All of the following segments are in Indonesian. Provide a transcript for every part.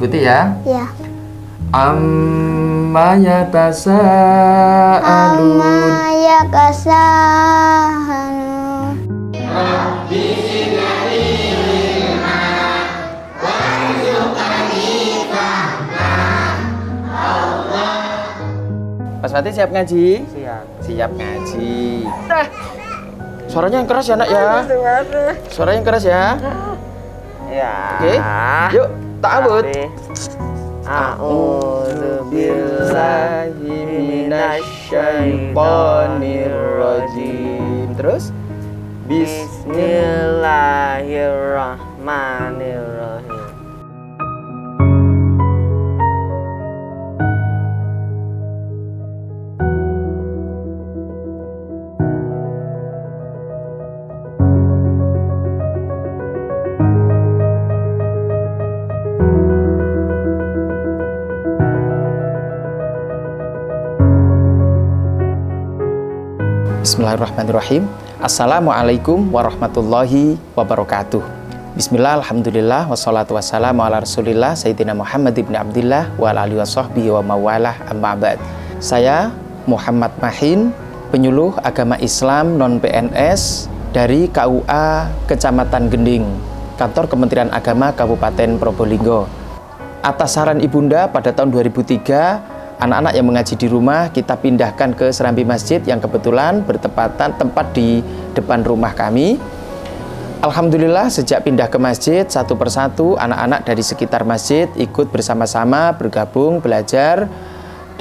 diikuti ya. Ya. Amma yatasaalun. Amma yatasaa'alun. Mas Fatih siap ngaji? Siap. Siap ngaji. Suaranya yang keras ya nak ya. Suaranya yang keras ya. Ya. Oke. Yuk, ta'awud. A'udzu billahi minasyaitonir rajim. Terus Bismillahirrahmanirrahim. Bismillahirrahmanirrahim. Assalamualaikum warahmatullahi wabarakatuh. Bismillah, alhamdulillah, wassalatu wassalamu ala rasulillah Sayyidina Muhammad ibn Abdillah wa ala alihi wa sahbihi wa mawalah amma ba'd. Saya Muhammad Mahin, penyuluh agama Islam non-PNS dari KUA Kecamatan Gending, Kantor Kementerian Agama Kabupaten Probolinggo. Atas saran Ibunda pada tahun 2003, anak-anak yang mengaji di rumah kita pindahkan ke Serambi Masjid yang kebetulan bertepatan tempat di depan rumah kami. Alhamdulillah sejak pindah ke masjid, satu persatu anak-anak dari sekitar masjid ikut bersama-sama bergabung, belajar,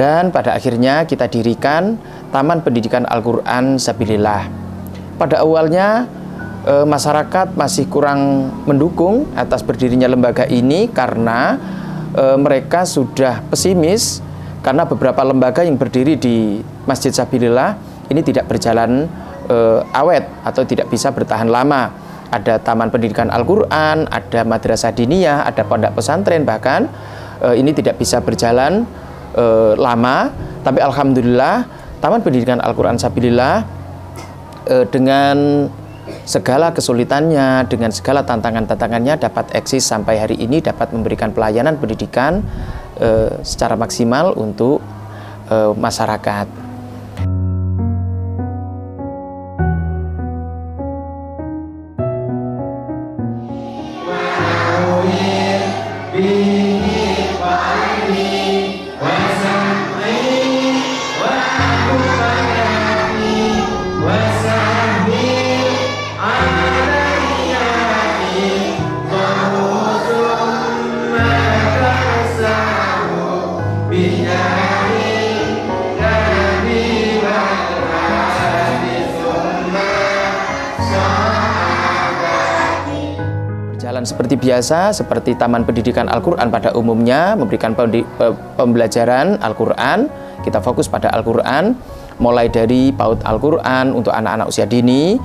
dan pada akhirnya kita dirikan Taman Pendidikan Al-Quran Sabilillah. Pada awalnya masyarakat masih kurang mendukung atas berdirinya lembaga ini karena mereka sudah pesimis karena beberapa lembaga yang berdiri di Masjid Sabilillah ini tidak berjalan awet atau tidak bisa bertahan lama. Ada Taman Pendidikan Al-Quran, ada Madrasah Diniyah, ada pondok pesantren, bahkan ini tidak bisa berjalan lama. Tapi alhamdulillah Taman Pendidikan Al-Quran Sabilillah dengan segala kesulitannya, dengan segala tantangan-tantangannya dapat eksis sampai hari ini, dapat memberikan pelayanan pendidikan secara maksimal untuk masyarakat. Berjalan seperti biasa, seperti Taman Pendidikan Al-Quran pada umumnya, memberikan pembelajaran Al-Quran. Kita fokus pada Al-Quran, mulai dari PAUD Al-Quran untuk anak-anak usia dini,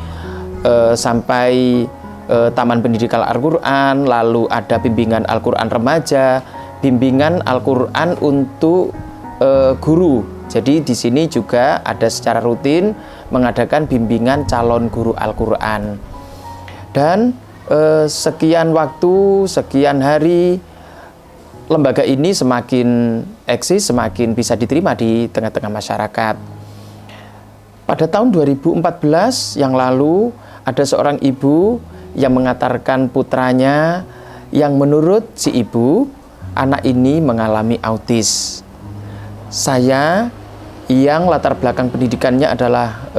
sampai Taman Pendidikan Al-Quran, lalu ada bimbingan Al-Quran remaja, bimbingan Al-Quran untuk guru. Jadi di sini juga ada secara rutin mengadakan bimbingan calon guru Al-Quran. Dan sekian waktu, sekian hari, lembaga ini semakin eksis, semakin bisa diterima di tengah-tengah masyarakat. Pada tahun 2014 yang lalu, ada seorang ibu yang mengantarkan putranya yang menurut si ibu, anak ini mengalami autis. Saya yang latar belakang pendidikannya adalah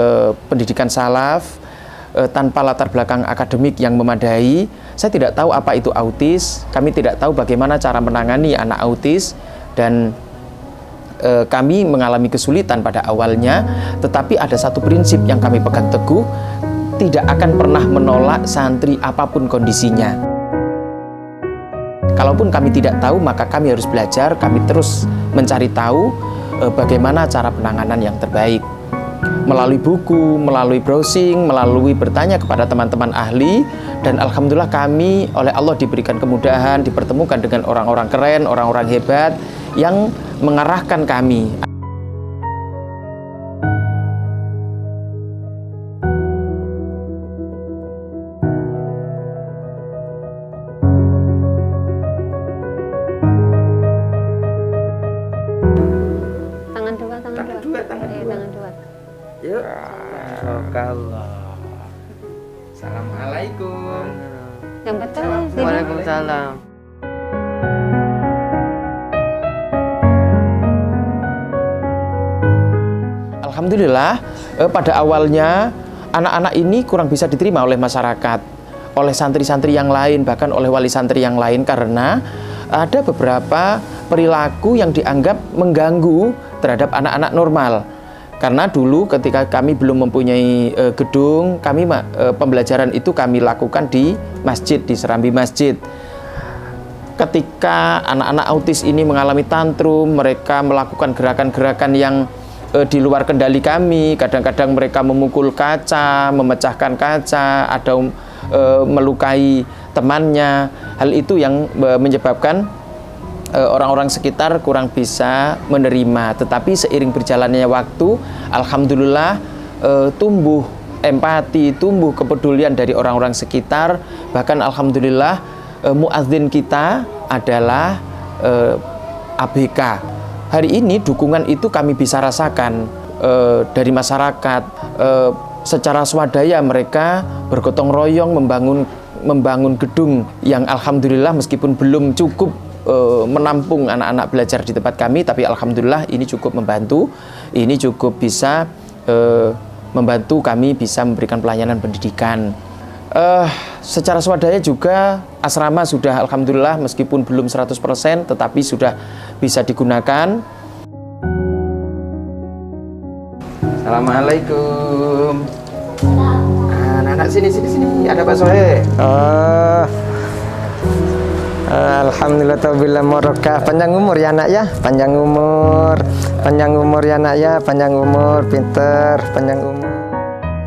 pendidikan salaf, tanpa latar belakang akademik yang memadai, saya tidak tahu apa itu autis, kami tidak tahu bagaimana cara menangani anak autis, dan kami mengalami kesulitan pada awalnya. Tetapi ada satu prinsip yang kami pegang teguh, tidak akan pernah menolak santri apapun kondisinya. Kalaupun kami tidak tahu, maka kami harus belajar, kami terus mencari tahu bagaimana cara penanganan yang terbaik. Melalui buku, melalui browsing, melalui bertanya kepada teman-teman ahli, dan alhamdulillah kami oleh Allah diberikan kemudahan, dipertemukan dengan orang-orang keren, orang-orang hebat yang mengarahkan kami. Yang betul. Sini. Waalaikumsalam. Alhamdulillah, pada awalnya anak-anak ini kurang bisa diterima oleh masyarakat, oleh santri-santri yang lain, bahkan oleh wali santri yang lain, karena ada beberapa perilaku yang dianggap mengganggu terhadap anak-anak normal. Karena dulu ketika kami belum mempunyai gedung, pembelajaran itu kami lakukan di masjid, di serambi masjid. Ketika anak-anak autis ini mengalami tantrum, mereka melakukan gerakan-gerakan yang di luar kendali kami. Kadang-kadang mereka memukul kaca, memecahkan kaca, atau melukai temannya. Hal itu yang menyebabkan orang-orang sekitar kurang bisa menerima. Tetapi seiring berjalannya waktu, alhamdulillah tumbuh empati, tumbuh kepedulian dari orang-orang sekitar. Bahkan alhamdulillah muadzin kita adalah ABK. Hari ini dukungan itu kami bisa rasakan dari masyarakat. Secara swadaya mereka bergotong royong membangun gedung yang alhamdulillah meskipun belum cukup menampung anak-anak belajar di tempat kami, tapi alhamdulillah ini cukup membantu. Ini cukup bisa membantu kami bisa memberikan pelayanan pendidikan. Secara swadaya juga asrama sudah alhamdulillah meskipun belum 100% tetapi sudah bisa digunakan. Assalamualaikum. Anak-anak sini ada Pak Sohe. Alhamdulillah taubillah morokah. Panjang umur ya nak ya, panjang umur ya nak ya, panjang umur, pinter, panjang umur.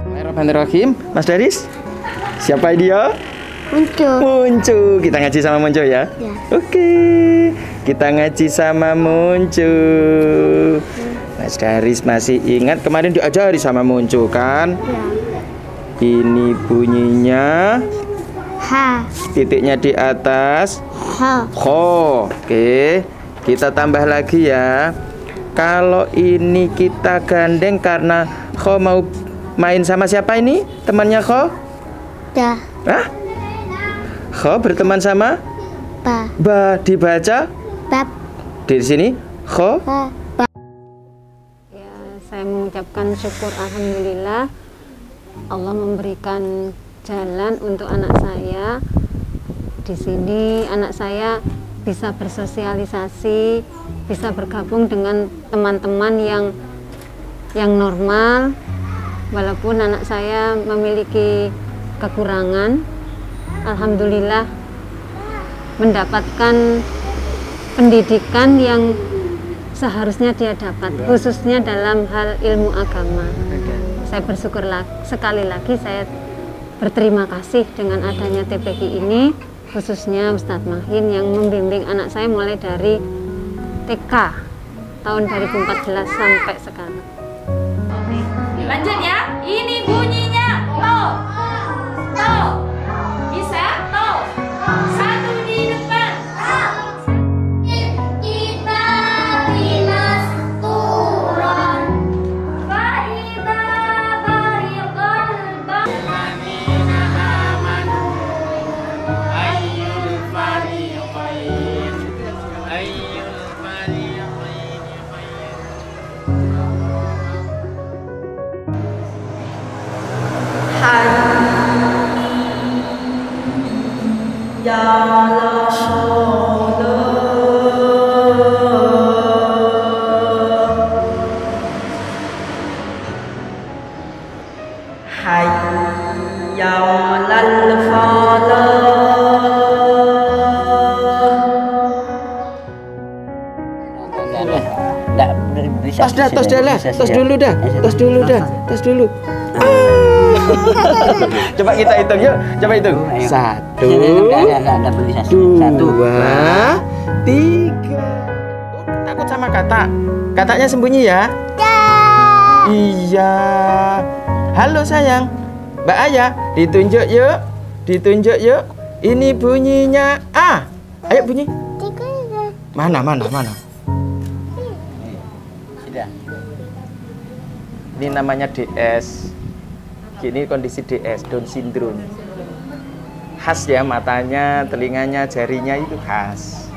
Bismillahirrahmanirrahim. Mas Daris, siapa dia? Muncu. Kita ngaji sama Muncu ya? Ya. Oke, kita ngaji sama Muncu. Mas Daris masih ingat kemarin diajari sama Muncu kan? Ya. Ini bunyinya ha. Titiknya di atas ha. Ho. Oke, kita tambah lagi ya. Kalau ini kita gandeng karena Ho mau main sama siapa ini? Temannya Ho? Da. Hah? Ho berteman sama? Ba. Ba dibaca? Bab. Di sini Ho? Ba. Ya, saya mengucapkan syukur alhamdulillah Allah memberikan jalan untuk anak saya. Di sini anak saya bisa bersosialisasi, bisa bergabung dengan teman-teman yang normal. Walaupun anak saya memiliki kekurangan, alhamdulillah mendapatkan pendidikan yang seharusnya dia dapat, khususnya dalam hal ilmu agama. Saya bersyukur sekali lagi, saya berterima kasih dengan adanya TPQ ini, khususnya Ustadz Mahin yang membimbing anak saya mulai dari TK tahun 2014 sampai sekarang. Lanjut ya, ini bunyinya to, to, bisa to, satu di depan. Kita bilas turun, faida bariqal balamina amanu, ayyul fariqain, ayyul fariqain tos dulu. Coba kita hitung yuk, coba hitung. 1, 2, 3. Takut sama kata? Katanya sembunyi ya? Iya. Halo sayang, Mbak Ayah, ditunjuk yuk. Ini bunyinya A. Ayo bunyi. Mana? Ini namanya DS. Ini kondisi DS, Down syndrome. khas ya, matanya, telinganya, jarinya itu khas.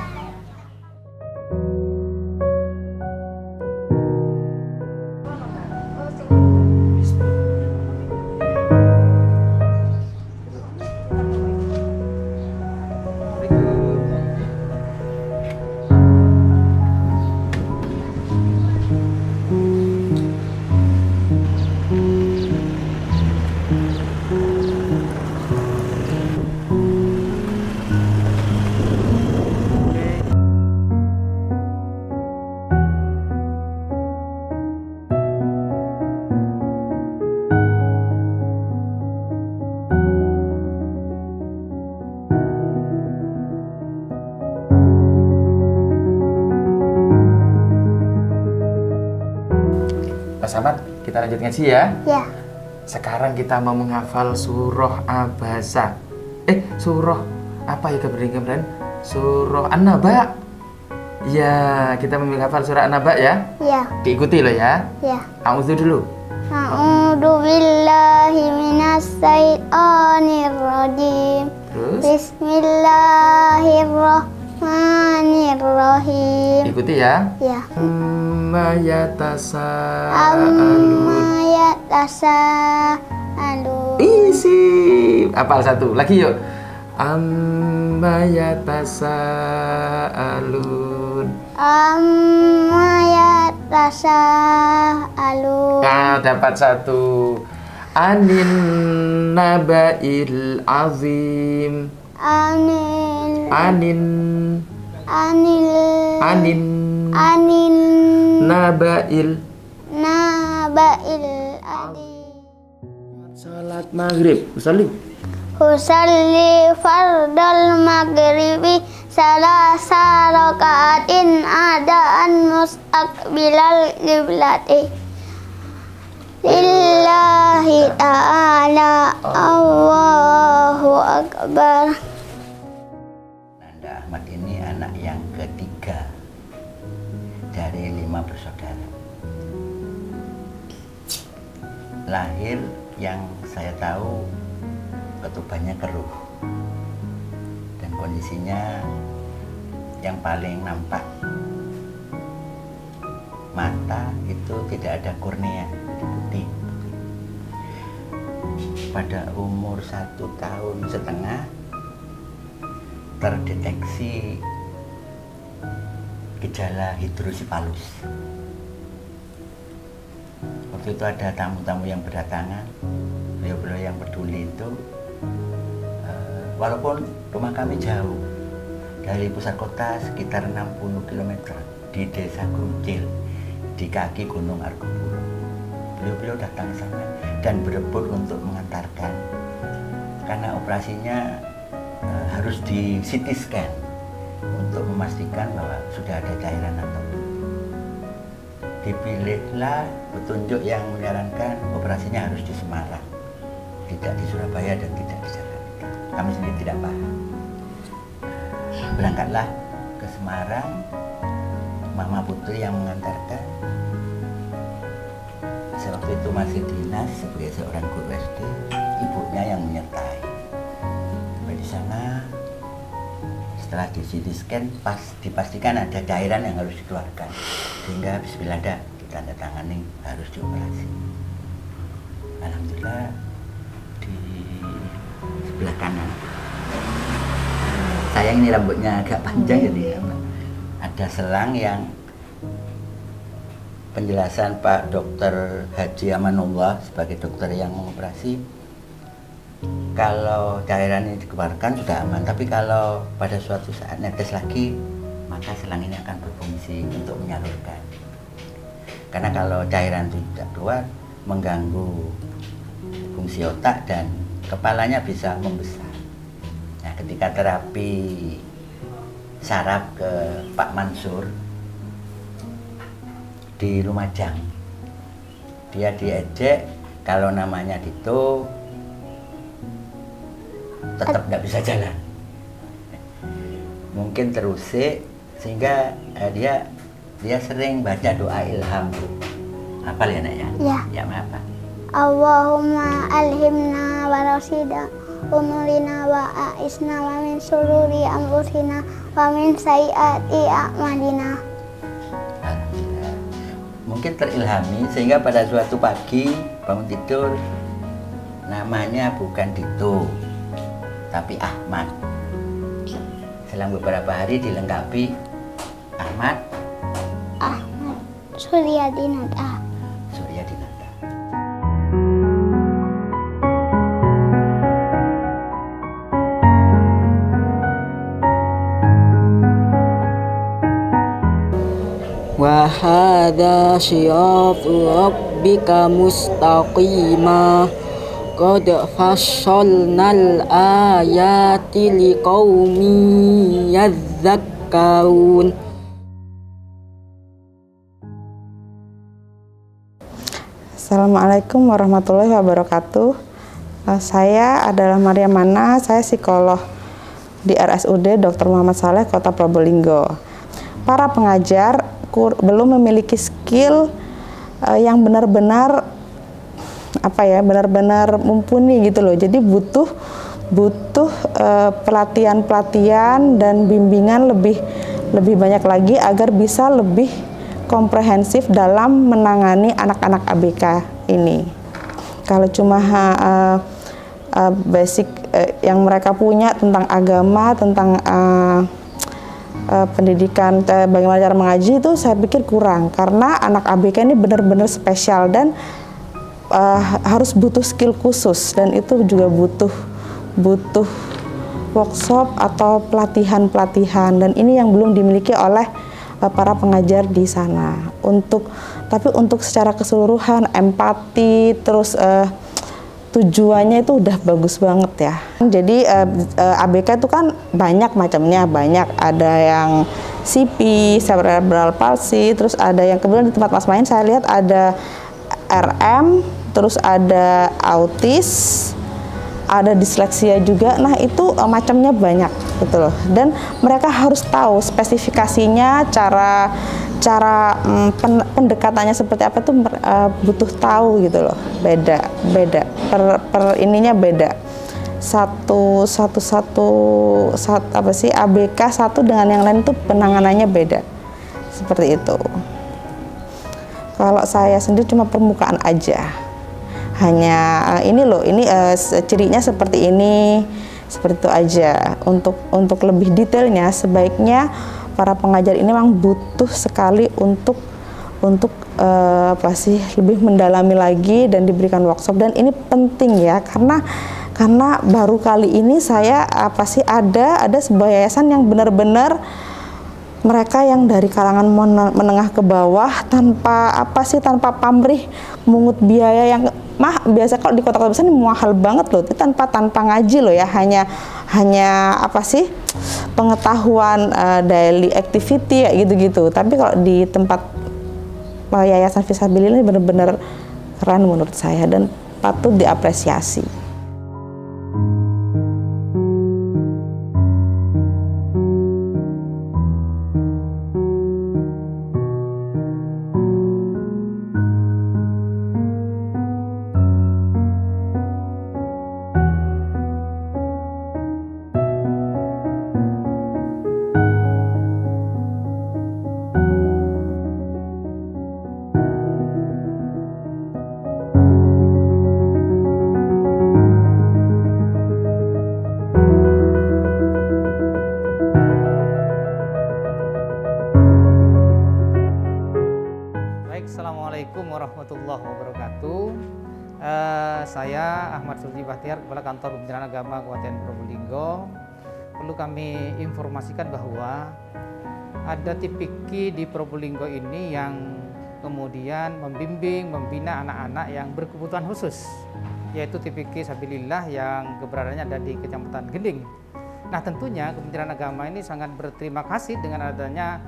Mas Ahmad, kita lanjut ngaji ya. Ya. Sekarang kita mau menghafal surah Abasa. Surah apa ya kebenaran? Surah An-Naba. Ya, kita mau menghafal surah An-Naba ya. Ya. Diikuti loh ya. Ya. A'udzu dulu. A'udzu billahi minas syaitonir rajim. Terus Bismillahirrahmanirrahim. ikuti ya. Ya. Amma yatasaalun. Amma yatasaalun. Isi. Apal satu. Lagi yuk. Amma yatasaalun. Amma yatasaalun. Nah, dapat satu. Anin nabail azim. Anil. Anin Anil. anin Anil. nabail. Nabail adi. Salat maghrib. Usalli. Usalli fardal maghribi salasa rakaatin adaan mustaqbilal qiblati lillahi ta'ala. Allahu akbar. Nanda Ahmad ini anak yang ketiga dari 5 bersaudara. Lahir yang saya tahu ketubannya keruh dan kondisinya yang paling nampak mata itu tidak ada kornea, jadi putih. Pada umur 1,5 tahun terdeteksi gejala hidrosipalus. Waktu itu ada tamu-tamu yang berdatangan, beliau-beliau yang peduli itu, walaupun rumah kami jauh dari pusat kota sekitar 60 km di desa Gruncil di kaki Gunung Argopuro, beliau-beliau datang ke sana dan berebut untuk mengantarkan karena operasinya harus di CT scan untuk memastikan bahwa sudah ada cairan atau belum. Dipilihlah petunjuk yang menyarankan operasinya harus di Semarang, tidak di Surabaya dan tidak di Jakarta. Kami sendiri tidak paham. Berangkatlah ke Semarang, Mama Putri yang mengantarkan. Saya waktu itu masih dinas sebagai seorang guru SD, ibunya yang menyertai. Sampai di sana, setelah di CT scan, dipastikan ada cairan yang harus dikeluarkan, sehingga bismillah dah ditandatangani harus dioperasi. Alhamdulillah di sebelah kanan, sayang ini rambutnya agak panjang jadi ada selang yang penjelasan Pak Dokter Haji Amanullah sebagai dokter yang mengoperasi, kalau cairan ini dikeluarkan sudah aman, tapi kalau pada suatu saat netes lagi, maka selang ini akan berfungsi untuk menyalurkan. Karena kalau cairan itu tidak keluar, mengganggu fungsi otak dan kepalanya bisa membesar. Nah, ketika terapi saraf ke Pak Mansur di Lumajang, dia diejek kalau namanya Dito tetap nggak bisa jalan, mungkin terusik, sehingga dia sering baca doa ilham. Hafal ya nak ya? Ya. Ya apa? Allahumma alhimna wa rasida umurina wa a'isna wa min sururi anfusina wa min sayyiati a'malina. Alhamdulillah. Mungkin terilhami sehingga pada suatu pagi bangun tidur namanya bukan Dito tapi Ahmad. Selang beberapa hari dilengkapi Ahmad Suryadinata. Suryadinata. Wa hadza siratu rabbika mustaqima qad fassalnal ayati liqaumin yadhakkarun. Assalamualaikum warahmatullahi wabarakatuh. Saya adalah Maria Mana, saya psikolog di RSUD Dr. Muhammad Saleh, Kota Probolinggo. Para pengajar belum memiliki skill yang benar-benar benar-benar mumpuni gitu loh. Jadi butuh pelatihan dan bimbingan lebih banyak lagi agar bisa lebih komprehensif dalam menangani anak-anak ABK ini. Kalau cuma basic yang mereka punya tentang agama, tentang pendidikan bagaimana cara mengaji, itu saya pikir kurang, karena anak ABK ini benar-benar spesial dan harus butuh skill khusus, dan itu juga butuh workshop atau pelatihan, dan ini yang belum dimiliki oleh para pengajar di sana. Tapi untuk secara keseluruhan empati, terus tujuannya itu udah bagus banget ya. Jadi ABK itu kan banyak macamnya, ada yang CP, cerebral palsy, terus ada yang kebetulan di tempat Mas main saya lihat ada RM, terus ada autis, ada disleksia juga. Nah itu macamnya banyak gitu loh, dan mereka harus tahu spesifikasinya, cara pendekatannya seperti apa, itu butuh tahu gitu loh. Beda per ininya beda, ABK satu dengan yang lain itu penanganannya beda, seperti itu. Kalau saya sendiri cuma permukaan aja, hanya ini cirinya seperti ini, seperti itu aja. Untuk lebih detailnya sebaiknya para pengajar ini memang butuh sekali untuk lebih mendalami lagi dan diberikan workshop, dan ini penting ya, karena baru kali ini saya ada sebuah yayasan yang benar-benar mereka yang dari kalangan menengah ke bawah tanpa pamrih mengut biaya yang biasa kalau di kota-kota besar ini mahal banget loh, itu tanpa ngaji loh ya, hanya pengetahuan daily activity ya gitu-gitu. Tapi kalau di tempat yayasan Fisabilillah ini benar-benar keren menurut saya dan patut diapresiasi. Assalamualaikum warahmatullahi wabarakatuh. Saya Ahmad Sulji Bahtiar, Kepala Kantor Pembinaan Agama Kabupaten Probolinggo. Perlu kami informasikan bahwa ada TPQ di Probolinggo ini yang kemudian membina anak-anak yang berkebutuhan khusus, yaitu TPQ Sabilillah yang keberadaannya ada di Kecamatan Gending. Nah tentunya Kementerian Agama ini sangat berterima kasih dengan adanya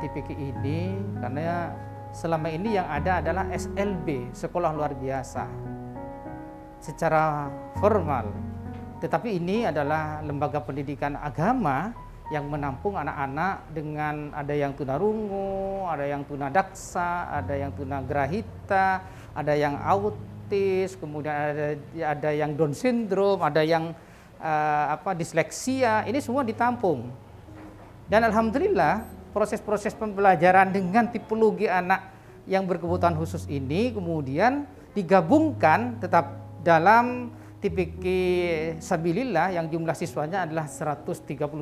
TPQ ini, karena selama ini yang ada adalah SLB, sekolah luar biasa, secara formal. Tetapi ini adalah lembaga pendidikan agama yang menampung anak-anak dengan ada yang tunarungu, ada yang tunadaksa, ada yang tunagrahita, ada yang autis, kemudian ada yang Down syndrome, ada yang disleksia. Ini semua ditampung. Dan alhamdulillah proses-proses pembelajaran dengan tipologi anak yang berkebutuhan khusus ini kemudian digabungkan tetap dalam TPQ Sabilillah yang jumlah siswanya adalah 139,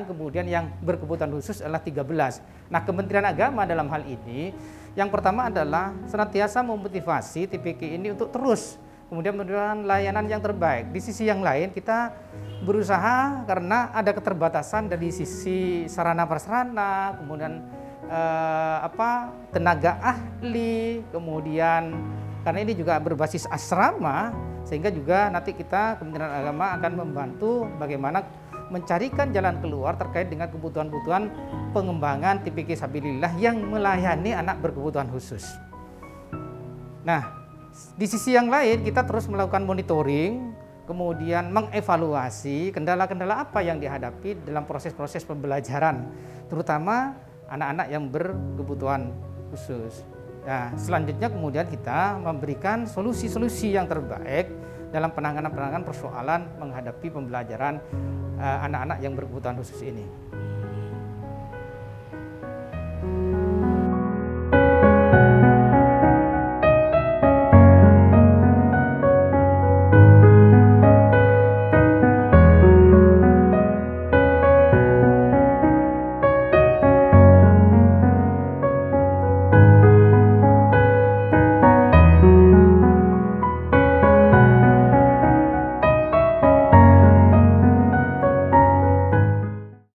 kemudian yang berkebutuhan khusus adalah 13. Nah, Kementerian Agama dalam hal ini yang pertama adalah senantiasa memotivasi TPQ ini untuk terus kemudian memberikan layanan yang terbaik. Di sisi yang lain kita berusaha karena ada keterbatasan dari sisi sarana prasarana, kemudian tenaga ahli, kemudian karena ini juga berbasis asrama, sehingga juga nanti kita Kementerian Agama akan membantu bagaimana mencarikan jalan keluar terkait dengan kebutuhan-kebutuhan pengembangan TPQ Sabilillah yang melayani anak berkebutuhan khusus. Nah, di sisi yang lain kita terus melakukan monitoring, kemudian mengevaluasi kendala-kendala apa yang dihadapi dalam proses-proses pembelajaran, terutama anak-anak yang berkebutuhan khusus. Nah, selanjutnya kemudian kita memberikan solusi-solusi yang terbaik dalam penanganan persoalan menghadapi pembelajaran anak-anak yang berkebutuhan khusus ini.